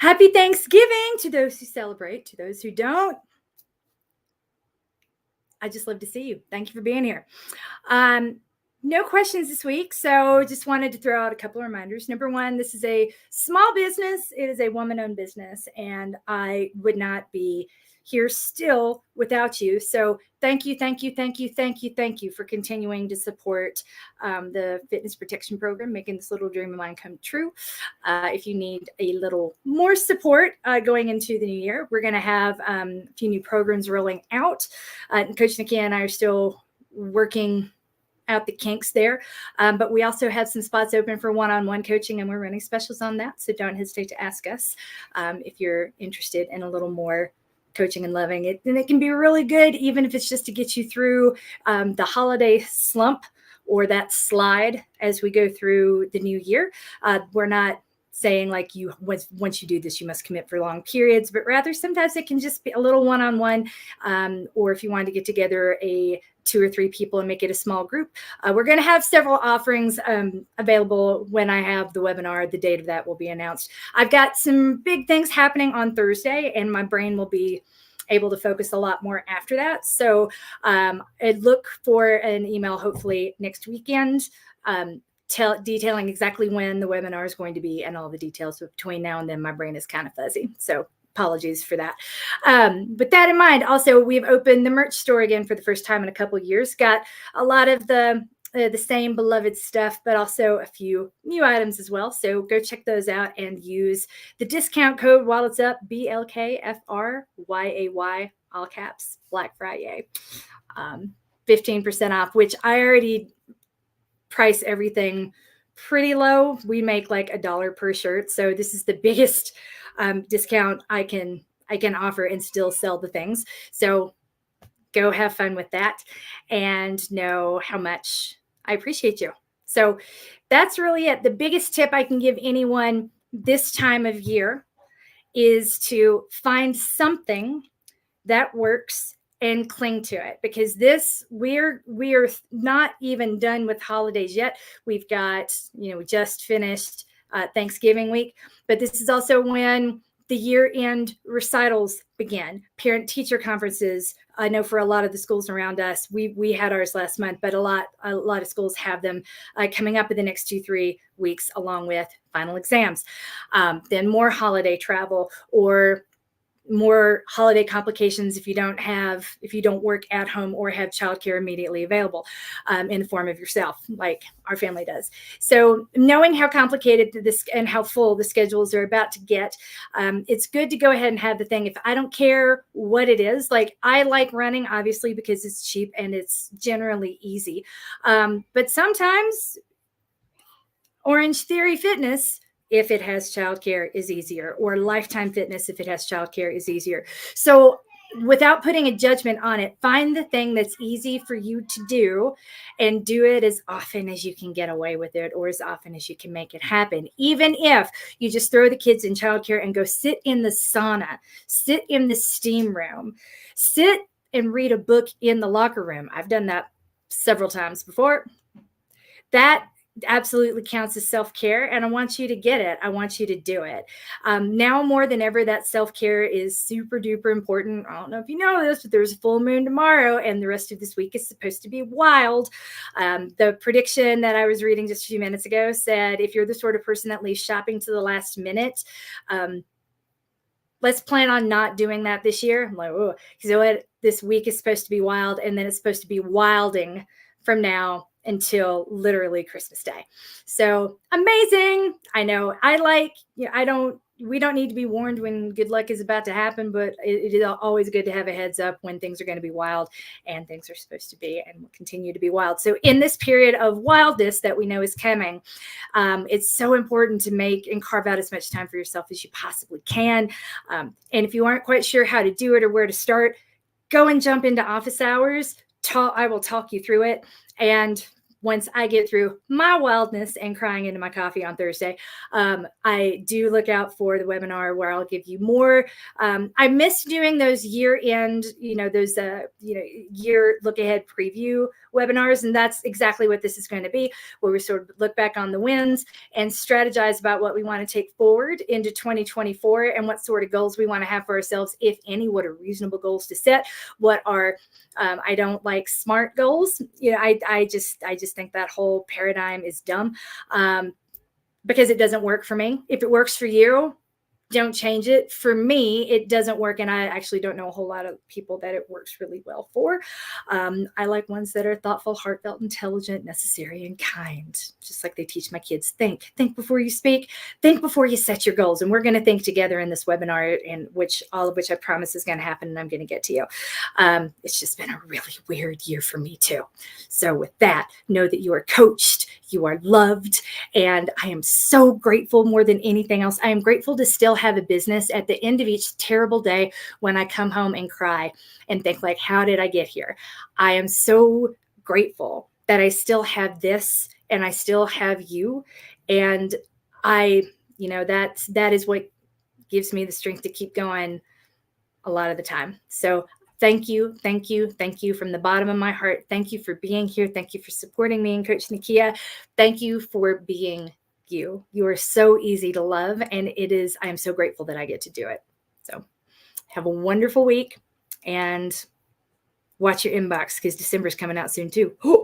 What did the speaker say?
Happy Thanksgiving to those who celebrate, to those who don't. I just love to see you. Thank you for being here. No questions this week, so just wanted to throw out a couple of reminders. Number one, this is a small business. It is a woman-owned business, and I would not be here still without you. So thank you for continuing to support the Fitness Protection Program, making this little dream of mine come true. If you need a little more support going into the new year, we're going to have a few new programs rolling out. And Coach Nikki and I are still working out the kinks there. But we also have some spots open for one-on-one coaching, and we're running specials on that. So don't hesitate to ask us if you're interested in a little more coaching and loving it. And it can be really good, even if it's just to get you through the holiday slump or that slide as we go through the new year. We're not saying like once you do this, you must commit for long periods, but rather sometimes it can just be a little one-on-one, or if you want to get together 2 or 3 people and make it a small group. We're going to have several offerings available when I have the webinar. The date of that will be announced. I've got some big things happening on Thursday, and my brain will be able to focus a lot more after that. So look for an email hopefully next weekend detailing exactly when the webinar is going to be and all the details. But between now and then, my brain is kind of fuzzy. So apologies for that. But that in mind, also, we've opened the merch store again for the first time in a couple of years. Got a lot of the same beloved stuff, but also a few new items as well. So go check those out and use the discount code while it's up, BLKFRYAY, all caps, Black Friday. 15% off, which I already price everything pretty low. We make like $1 per shirt. So this is the biggest discount I can offer and still sell the things. So go have fun with that and know how much I appreciate you. So that's really it. The biggest tip I can give anyone this time of year is to find something that works and cling to it, because we're not even done with holidays yet. We've got, we just finished Thanksgiving week, but this is also when the year-end recitals begin, parent-teacher conferences. I know for a lot of the schools around us, we had ours last month, but a lot of schools have them coming up in the next 2-3 weeks, along with final exams. Then more holiday travel or more holiday complications if you don't work at home or have childcare immediately available in the form of yourself, like our family does. So knowing how complicated this and how full the schedules are about to get, it's good to go ahead and have the thing. If I don't care what it is, like I like running, obviously, because it's cheap and it's generally easy. But sometimes Orange Theory Fitness, if it has childcare, is easier, or Lifetime Fitness, if it has childcare, is easier. So without putting a judgment on it, find the thing that's easy for you to do and do it as often as you can get away with it, or as often as you can make it happen. Even if you just throw the kids in childcare and go sit in the sauna, sit in the steam room, sit and read a book in the locker room. I've done that several times before. That absolutely counts as self-care, and I want you to get it. I want you to do it. Now more than ever, that self-care is super duper important. I don't know if you know this, but there's a full moon tomorrow, and the rest of this week is supposed to be wild. The prediction that I was reading just a few minutes ago said, if you're the sort of person that leaves shopping to the last minute, let's plan on not doing that this year. I'm like, oh, because you know what? This week is supposed to be wild, and then it's supposed to be wilding from now until literally Christmas Day. So amazing. I know we don't need to be warned when good luck is about to happen, but it is always good to have a heads up when things are going to be wild, and things are supposed to be and will continue to be wild. So in this period of wildness that we know is coming, it's so important to make and carve out as much time for yourself as you possibly can. And if you aren't quite sure how to do it or where to start, go and jump into office hours. I will talk you through it. And once I get through my wildness and crying into my coffee on Thursday, I do look out for the webinar where I'll give you more. I miss doing those year-end, year look-ahead preview webinars. And that's exactly what this is going to be, where we sort of look back on the wins and strategize about what we want to take forward into 2024 and what sort of goals we want to have for ourselves, if any. What are reasonable goals to set? What are I don't like SMART goals. I just think that whole paradigm is dumb, because it doesn't work for me. If it works for you, don't change it. For me, it doesn't work. And I actually don't know a whole lot of people that it works really well for. I like ones that are thoughtful, heartfelt, intelligent, necessary, and kind. Just like they teach my kids, think before you speak, think before you set your goals. And we're going to think together in this webinar, in which all of which I promise is going to happen. And I'm going to get to you. It's just been a really weird year for me too. So with that, know that you are coached, you are loved, and I am so grateful more than anything else. I am grateful to still have a business at the end of each terrible day when I come home and cry and think, like, how did I get here? I am so grateful that I still have this and I still have you. And that is what gives me the strength to keep going a lot of the time. So thank you from the bottom of my heart. Thank you for being here. Thank you for supporting me and Coach Nakia. Thank you for being you. You are so easy to love, and I am so grateful that I get to do it. So have a wonderful week, and watch your inbox, because December's coming out soon too.